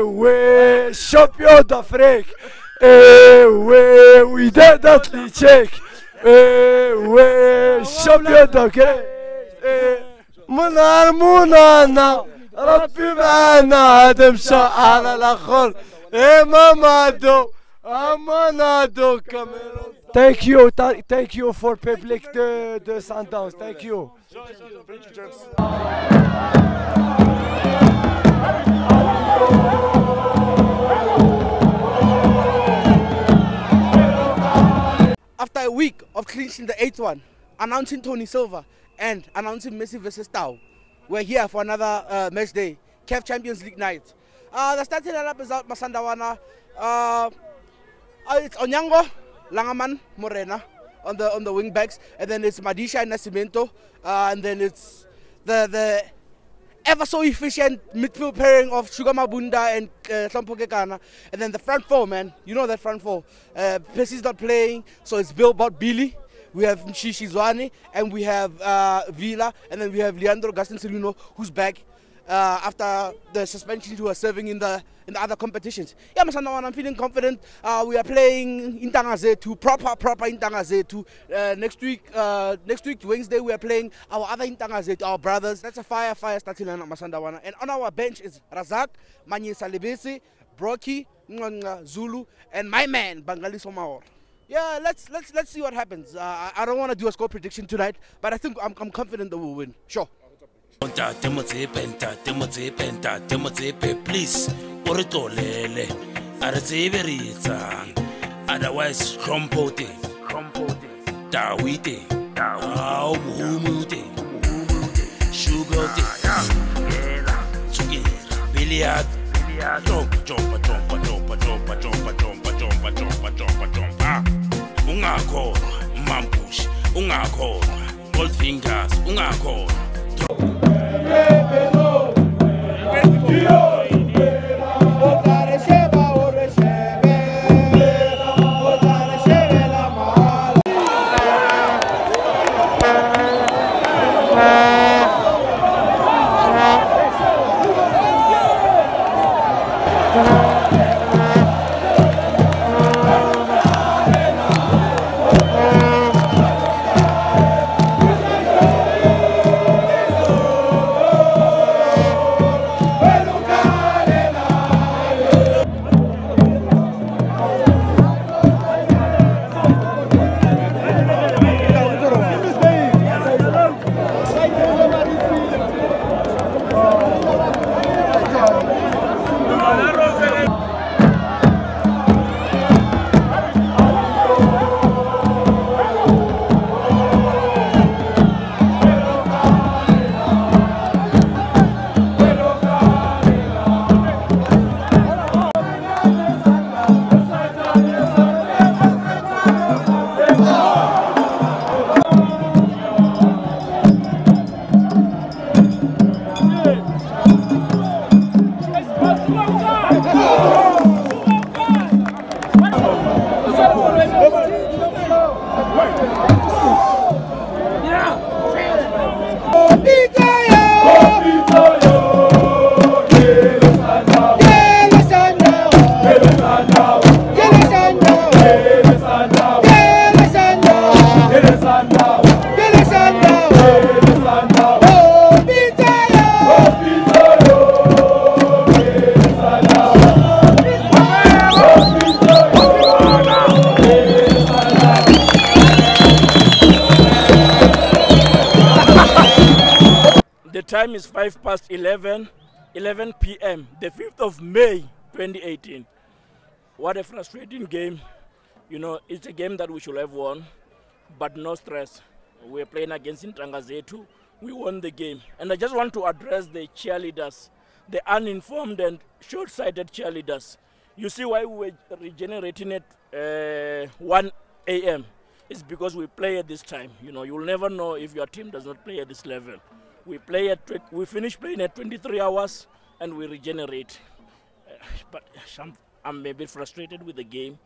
ouais, champion d'Afrique. Ouais, Wydad Athletic. Ouais, champion d'Afrique. منانا ربي معنا هذا مشى على الاخر مامادو امانادو كاميرون. Thank you for public de Sundowns. Thank you. After a week of clinching the 8th one, announcing Tony Silva and announcing Messi versus Tau, we're here for another match day, CAF Champions League night. The starting lineup is out Masandawana. It's Onyango, Langaman, Morena on the wing backs, and then it's Madisha and Nascimento, and then it's the ever so efficient midfield pairing of Sugar Mabunda and Tlotlo, and then the front four, man. You know that front four. Percy's not playing, so it's Bill Bot Billy. We have Mshishi Zwane, and we have Vila, and then we have Leandro Gaston-Celino, who's back after the suspension he was serving in the other competitions. Yeah, I'm feeling confident. We are playing Intangazetu, proper Intangazetu. Next week, Wednesday, we are playing our other Intangazetu, our brothers. That's a fire starting lineup, Masandawana. And on our bench is Razak, Manye Salibesi, Brocky, Zulu, and my man, Bangali Somaor. Yeah, let's see what happens. I don't want to do a score prediction tonight, but I think I'm confident that we'll win. Sure. Please, otherwise, compote, Dawite, sugar, billiard, ungakho mambush, ungakho gold fingers, ungakho. The time is 11 p.m. the 5th of May 2018. What a frustrating game. You know, it's a game that we should have won, but no stress. We're playing against Intangazetu. We won the game. And I just want to address the cheerleaders, the uninformed and short-sighted cheerleaders. You see why we were regenerating at 1 a.m. It's because we play at this time. You know, you'll never know if your team does not play at this level. We finish playing at 23 hours and we regenerate. But I'm a bit frustrated with the game,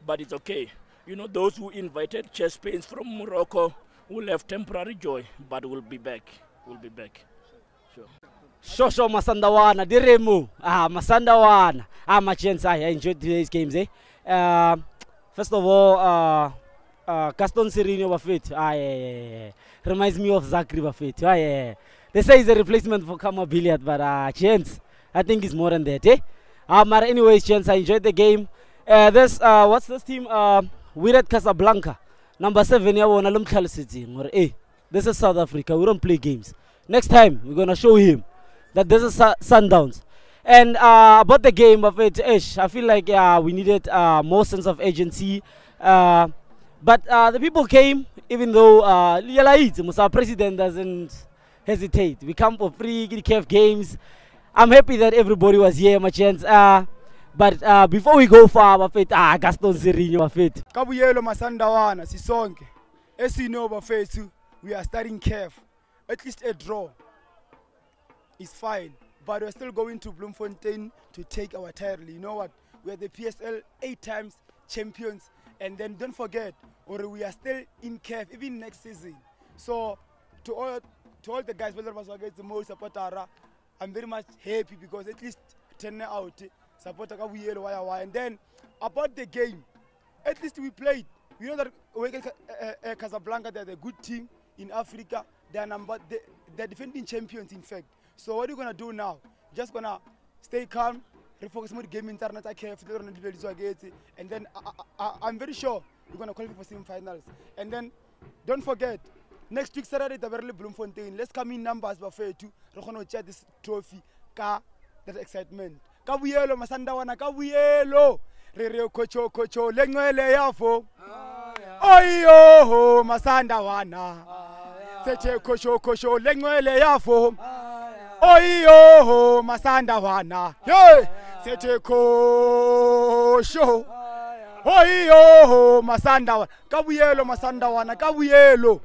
but it's okay. You know, those who invited chest pains from Morocco will have temporary joy, but we'll be back. We'll be back. Sure. Shosho Masandawana, Diremu, Masandawana. My chance, I enjoyed today's games. First of all, Gaston Serino Buffet, reminds me of Zachary Buffet. They say he's a replacement for Kama Billiard, but chance, I think it's more than that. But anyways, chance, I enjoyed the game. This, what's this team? Wydad Casablanca, number 7. This is South Africa. We don't play games. Next time, we're gonna show him that this is Sundowns. And about the game of it, I feel like we needed more sense of agency. But the people came, even though our president doesn't hesitate. We come for free CAF games. I'm happy that everybody was here, my chance. But before we go far, Gaston Serino, Kabuyelo Masandawana, Sisonke. As you know, we are starting CAF. At least a draw is fine. But we're still going to Bloemfontein to take our title. You know what? We're the PSL 8 times champions. And then don't forget, or we are still in CAF even next season. So to all the guys, whether it was against the most supporter, I'm very much happy because at least 10 out supporter. And then about the game, at least we played. We know that Casablanca, they're a good team in Africa. They're defending champions, in fact. So what are you gonna do now? Just gonna stay calm, refocus more game internet, and then I'm very sure we're gonna qualify for semi-finals. And then don't forget, next week Saturday the Velile Bloemfontein. Let's come in numbers buffet too. We're gonna share this trophy, that excitement. Kabuyelo Masandawana, Kabuyelo. Rere kocho lengwele yafo. Oyo Masandawana. Sete kocho lengwele yafo. Oyo Masandawana. Hey, sete kocho. Oyo Masandawana. Kabuyelo Masandawana. Kabuyelo.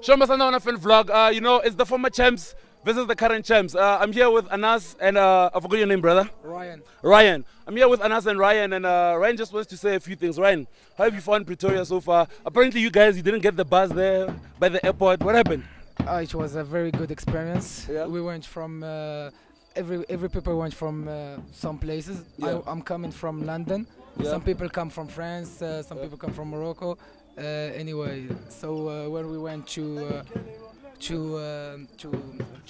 Show Masandawana fan vlog. You know, it's the former champs versus the current champs. I'm here with Anas and I forgot your name, brother. Ryan. I'm here with Anas and Ryan, and Ryan just wants to say a few things. Ryan, how have you found Pretoria so far? Apparently, you didn't get the bus there by the airport. What happened? It was a very good experience. Yeah. We went from every people went from some places. Yeah. I'm coming from London. Yeah. Some people come from France. Some people come from Morocco. Anyway, so when we went to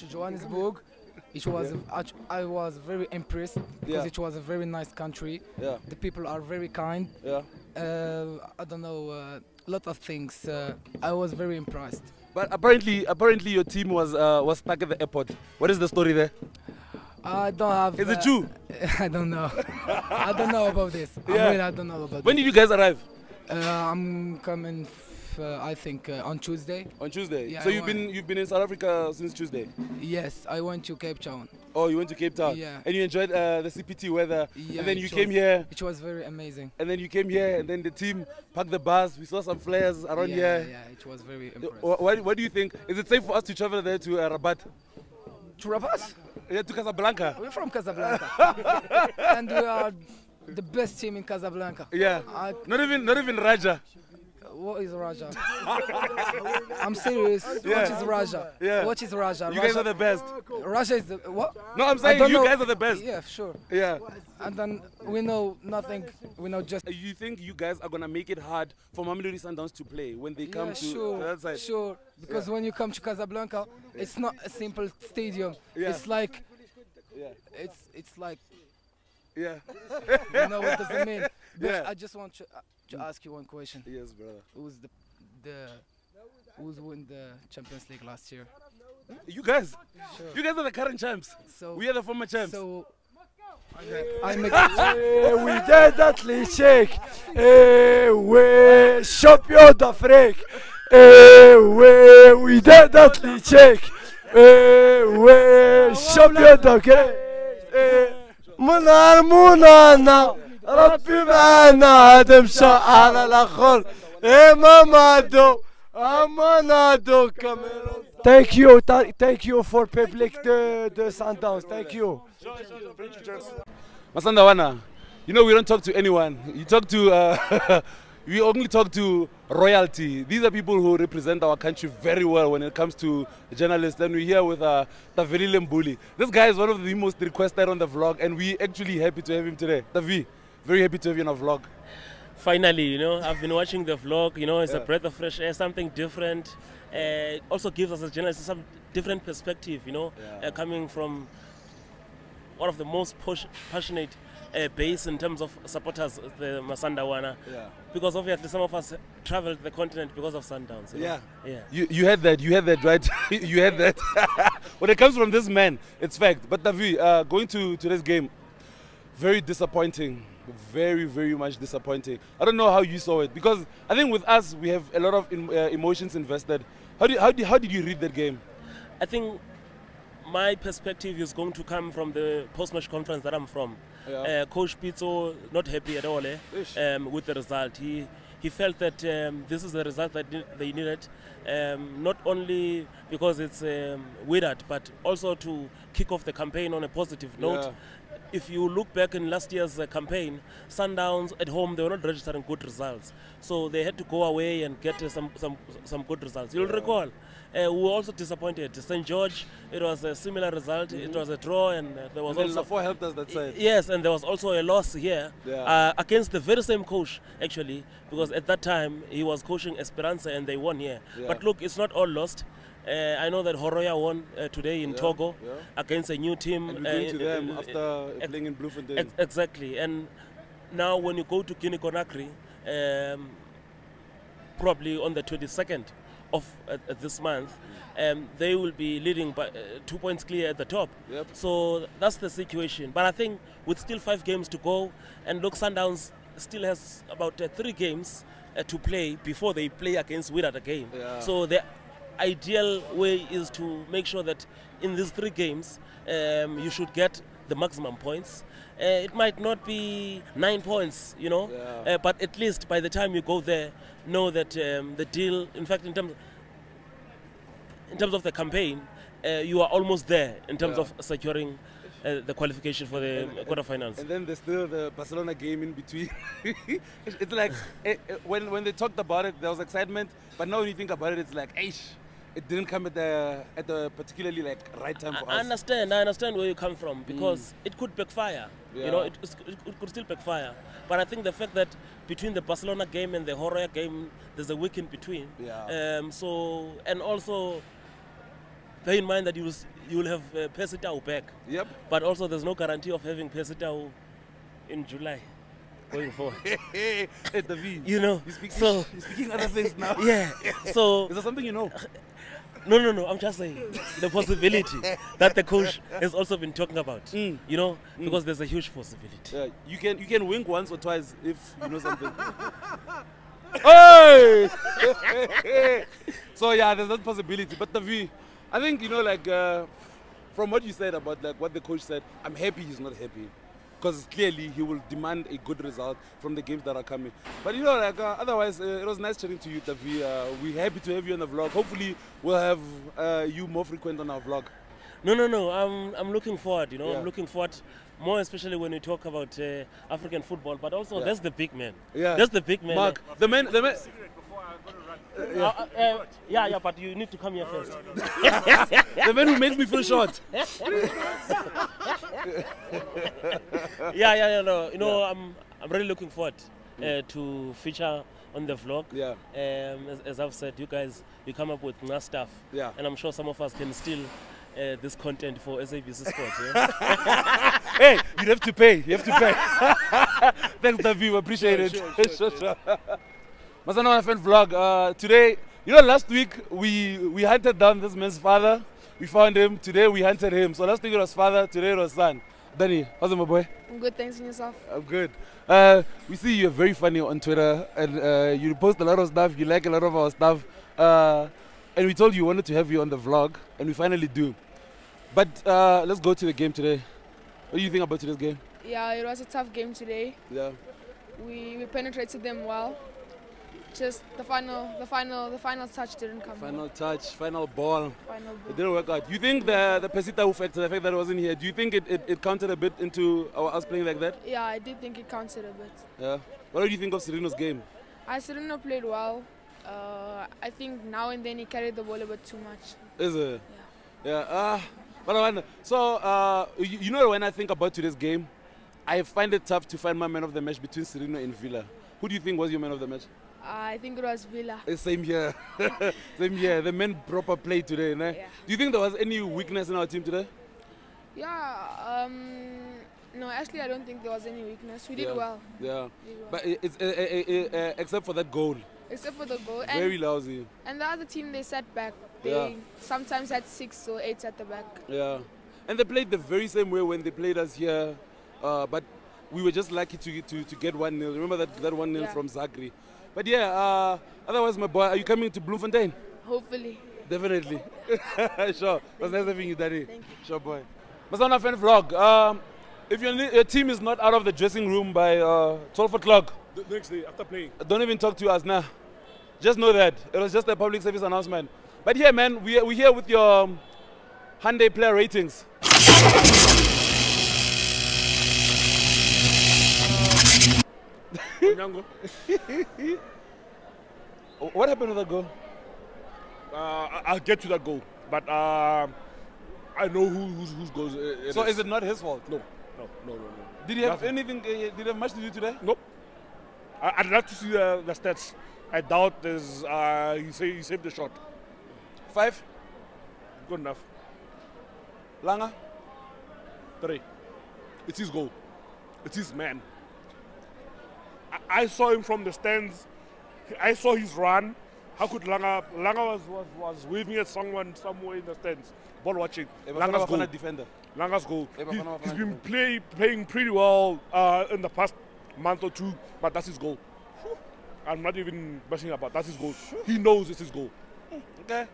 Johannesburg, I was very impressed because it was a very nice country. Yeah. The people are very kind. Yeah. I don't know, a lot of things. I was very impressed. But apparently your team was stuck at the airport. What is the story there? I don't have. Is it true? I don't know. I don't know about this. Yeah. I don't know about. When did you guys arrive? I'm coming. I think on Tuesday. On Tuesday. Yeah, so you've been in South Africa since Tuesday. Yes, I went to Cape Town. Oh, you went to Cape Town. Yeah. And you enjoyed the CPT weather. Yeah. And then you came here. It was very amazing. And then you came here, and then the team packed the bus. We saw some flares around here. Yeah, it was very impressive. What do you think? Is it safe for us to travel there to Rabat? To Rabat? Yeah, to Casablanca. We're from Casablanca. And we are the best team in Casablanca. Yeah. Not even Raja. What is Raja? I'm serious. Yeah. What is Raja? Yeah. What is Raja? You guys are the best. Raja is the what? No, I'm saying you guys are the best. Yeah, sure. Yeah. And then we know nothing. We know just. You think you guys are gonna make it hard for Mamelodi Sundowns to play when they come to that side? Sure. Because when you come to Casablanca, it's not a simple stadium. Yeah. It's like. Yeah. It's like. Yeah. You know what does it mean? But Yeah. I just want to ask you one question. Yes, brother. Who's won the Champions League last year? You guys. Sure. You guys are the current champs. So we are the former champs. So I make we definitely check. We champion d'Afrique. We definitely check. We champion d'Afrique. منانا ربي معنا هذا مشى على الاخر مامادو كاميرا. Thank you for public the Sundowns. Thank you. Masandawana, you know we don't talk to anyone. You talk to we only talk to royalty. These are people who represent our country very well when it comes to journalists. And we're here with Velile Mbuli. This guy is one of the most requested on the vlog, and we're actually happy to have him today. Davi, very happy to have you on our vlog. Finally, you know, I've been watching the vlog, you know, it's a breath of fresh air, something different. It also gives us as journalists some different perspective, you know, coming from one of the most passionate base in terms of supporters, the Masandawana. Because obviously some of us traveled the continent because of Sundowns. You know? You had that, right? You had that. When it comes from this man, it's fact. But Davi, going to today's game, very disappointing. Very, very much disappointing. I don't know how you saw it, because I think with us we have a lot of emotions invested. How did you read that game? I think my perspective is going to come from the post-match conference that I'm from. Coach Pizzo not happy at all with the result. He felt that this is the result that they needed, not only because it's Wydad, but also to kick off the campaign on a positive note. If you look back in last year's campaign, Sundowns at home, they were not registering good results. So they had to go away and get some good results. You'll recall, we were also disappointed. St. George, it was a similar result. It was a draw, and there was also... Lafort helped us that side. Yes, and there was also a loss here against the very same coach, actually, because at that time he was coaching Esperanza and they won here. But look, it's not all lost. I know that Horoya won today in Togo against a new team. And we're going to them after playing in Bloemfontein. Exactly. And now when you go to Guinea-Conakry, probably on the 22nd of this month, they will be leading by 2 points clear at the top. So that's the situation. But I think with still 5 games to go, and look, Sundowns still has about 3 games to play before they play against Wydad again. So the ideal way is to make sure that in these 3 games you should get the maximum points. It might not be 9 points, you know, but at least by the time you go there, know that the deal, in fact, in terms of the campaign, you are almost there in terms of securing the qualification for the quarterfinals. And then there's still the Barcelona game in between. It's like when they talked about it, there was excitement, but now when you think about it, it's like, eish. It didn't come at the particularly like right time for us. I understand where you come from, because it could backfire. You know, it could still backfire. But I think the fact that between the Barcelona game and the Horoya game, there's a week in between. So, and also bear in mind that you will have Pesitao back. But also there's no guarantee of having Pesitao in July. Going forward. Hey, David, you know, you're speaking other things now. So is there something you know? No, I'm just saying the possibility that the coach has also been talking about, you know, because there's a huge possibility. You can wink once or twice if you know something. Hey! So yeah, there's that possibility. But David, I think, you know, like from what you said about like what the coach said, I'm happy he's not happy. Because clearly he will demand a good result from the games that are coming. But you know, like otherwise, it was nice chatting to you, Davi. We're happy to have you on the vlog. Hopefully, we'll have you more frequent on our vlog. No. I'm looking forward. You know, I'm looking forward more, especially when we talk about African football. But also, that's the big man. That's the big man. Mark, the man. But you need to come here first. The man who makes me feel short. No. You know, I'm really looking forward to feature on the vlog. As I've said, you guys, you come up with nice stuff. And I'm sure some of us can steal this content for SABC Sports. Hey, you have to pay. You have to pay. Thanks, Davi. We appreciate it. Sure. Mazana fan vlog. Today, you know, last week we hunted down this man's father. We found him. Today we hunted him. So last week it was father. Today it was son. Danny, how's it, my boy? I'm good, thanks, and yourself? I'm good. We see you're very funny on Twitter, and you post a lot of stuff. You like a lot of our stuff. And we told you we wanted to have you on the vlog, and we finally do. But let's go to the game today. What do you think about today's game? Yeah, it was a tough game today. We penetrated them well. Just the final touch didn't come. Final ball. It didn't work out. Do you think the Pesitao factor, the fact that it wasn't here, do you think it counted a bit into us playing like that? Yeah, I did think it counted a bit. Yeah. What do you think of Sereno's game? Serino played well. I think now and then he carried the ball a bit too much. Is it? Yeah. So, you know, when I think about today's game, I find it tough to find my man of the match between Serino and Villa. Who do you think was your man of the match? I think it was Villa. Same here. Same here. The men proper played today. Né? Yeah. Do you think there was any weakness in our team today? Yeah. No, actually, I don't think there was any weakness. We did well. Yeah. We did well. But it's except for that goal. Except for the goal. Very lousy. And the other team, they sat back. They sometimes had 6 or 8 at the back. Yeah. And they played the very same way when they played us here. But we were just lucky to get 1-0. Remember that 1-0 from Zagri. But yeah, otherwise, my boy, are you coming to Bloemfontein? Hopefully. Definitely. Sure. That's nice having you, Daddy. Thank you. Sure, boy. Masana fan vlog. If your team is not out of the dressing room by 12 o'clock, the next day after playing, don't even talk to us now. Just know that it was just a public service announcement. But yeah, man, we're here with your Hyundai player ratings. What happened with that goal? I'll get to that goal, but I know whose goals it So is it not his fault? No. Did he have anything? Did he have much to do today? Nope. I'd like to see the stats. I doubt there's. He saved the shot. 5. Good enough. Langa. 3. It's his goal. It's his man. I saw him from the stands. I saw his run. How could Langa was waving at someone somewhere in the stands, ball watching. Langa's goal. Defender. Langa's goal. He's been playing pretty well in the past month or 2, but that's his goal. I'm not even bashing about. That's his goal. He knows it's his goal. Okay.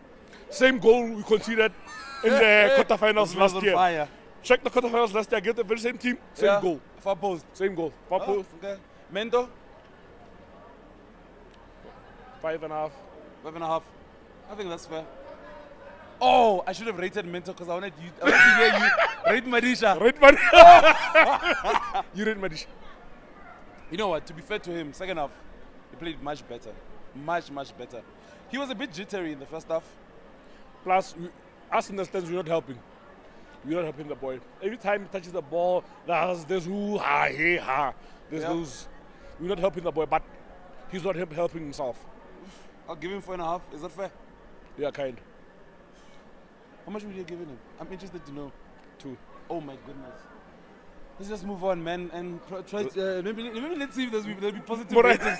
Same goal we conceded in the quarterfinals last year. Fire. Check the quarterfinals last year. Get the very same team. Same goal. Far post. Same goal. Far post. Okay. Mendo. 5.5. 5.5. I think that's fair. Oh, I should have rated Mento because I wanted to hear you rate Madisha. Rate Madisha. You rate Madisha. You know what? To be fair to him, second half, he played much better. Much better. He was a bit jittery in the first half. Plus, us in the stands, we're not helping. We're not helping the boy. Every time he touches the ball, there's ooh, ha, hey, ha. There's those. We're not helping the boy, but he's not helping himself. I'll give him 4.5. Is that fair? Yeah, kind. How much would you have given him? I'm interested to know. 2. Oh my goodness. Let's just move on, man, and try. Maybe let's see if there'll be positive ratings.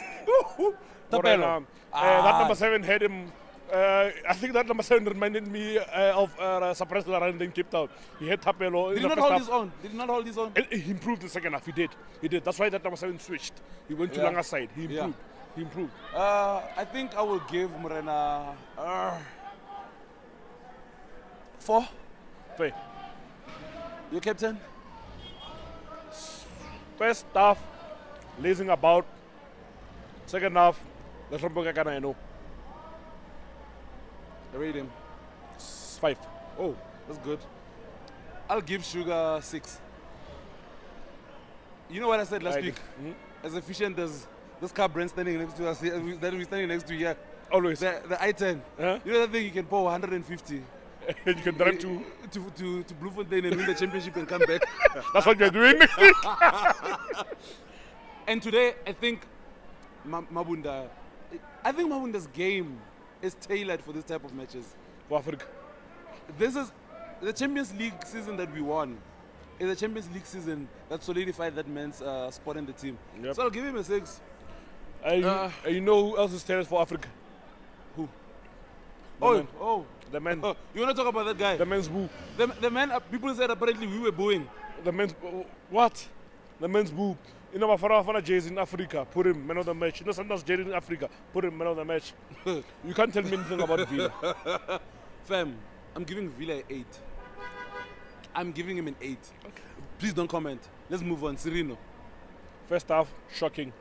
That number 7 had him. I think that number 7 reminded me of Surprise Laranda in Cape Town. He had Tapelo. Did he not hold his own? Did he not hold his own? He improved the second half. He did. That's why that number 7 switched. He went to Langa's side. He improved. He improved. I think I will give Morena 4. Fair. You captain? First half, lazing about. Second half, that's what I know. I rate him 5. Oh, that's good. I'll give Sugar 6. You know what I said last week? As efficient as this car brand standing next to us, that we're standing next to here. Always. The I-10. You know that thing you can pour 150. You can drive to Bloemfontein and win the championship and come back. That's what you're doing. And today, I think Mabunda's game is tailored for this type of matches. For Africa. This is the Champions League season that we won. Is a Champions League season that solidified that man's spot in the team. Yep. So I'll give him a 6. You know who else is tailored for Africa? Who? The man. Oh, you want to talk about that guy? The man's boo. The man, people said apparently we were booing. The man's what? The man's boo. You know, Mafana Jays in Africa, put him man of the match. You know, sometimes Jays in Africa, put him man of the match. You can't tell me anything about Villa. Fam, I'm giving Villa an 8. I'm giving him an 8. Okay. Please don't comment. Let's move on. Serino. First half, shocking.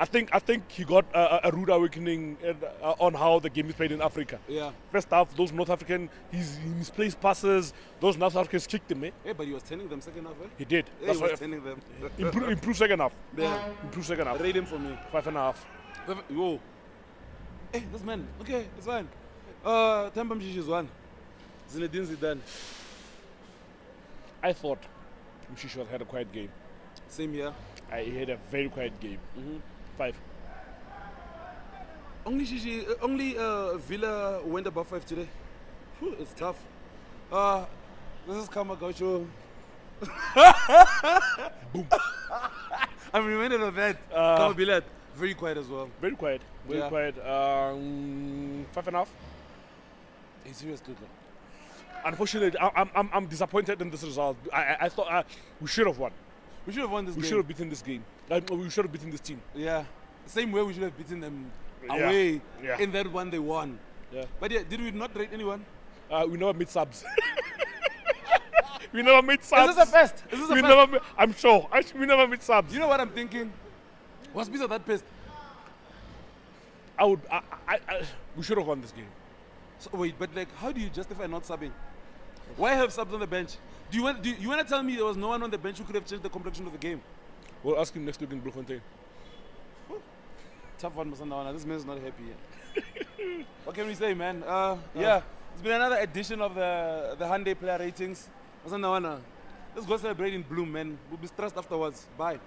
I think he got a rude awakening on how the game is played in Africa. Yeah. First half, those North African, he misplaced passes. Those North Africans kicked him. Yeah, but he was turning them second half. He did. That's why he was turning them. Improve second half. Yeah. Improve second half. Rate him for me. 5.5. Yo. Hey, this man. Okay, it's fine. Temba Mshishi is one. Zinedine Zidane. I thought Mshishi had a quiet game. Same here. He had a very quiet game. 5. Only Villa went above 5 today. Whew, it's tough. This is Kamagacho. Boom. I'm reminded of that. Kamabilad. Very quiet as well. Very quiet. Very quiet. 5.5. Are you serious, Tlotlo? Unfortunately, I'm disappointed in this result. I thought we should have won. We should have won this game. We should have beaten this game. We should have beaten this team. Yeah. Same way we should have beaten them away in that one they won. Yeah. But yeah, did we not rate anyone? We never made subs. We never made subs. Is this a first? Is this a first? I'm sure. We never made subs. You know what I'm thinking? Was Misa that pissed? We should have won this game. So wait, but like, how do you justify not subbing? Why have subs on the bench? Do you want to tell me there was no one on the bench who could have changed the complexion of the game? We'll ask him next week in Bloemfontein. Tough one, Masandawana. This man's not happy yet. What can we say, man? Yeah, it's been another edition of the Hyundai player ratings. Masandawana, let's go celebrate in Bloom, man. We'll be stressed afterwards. Bye.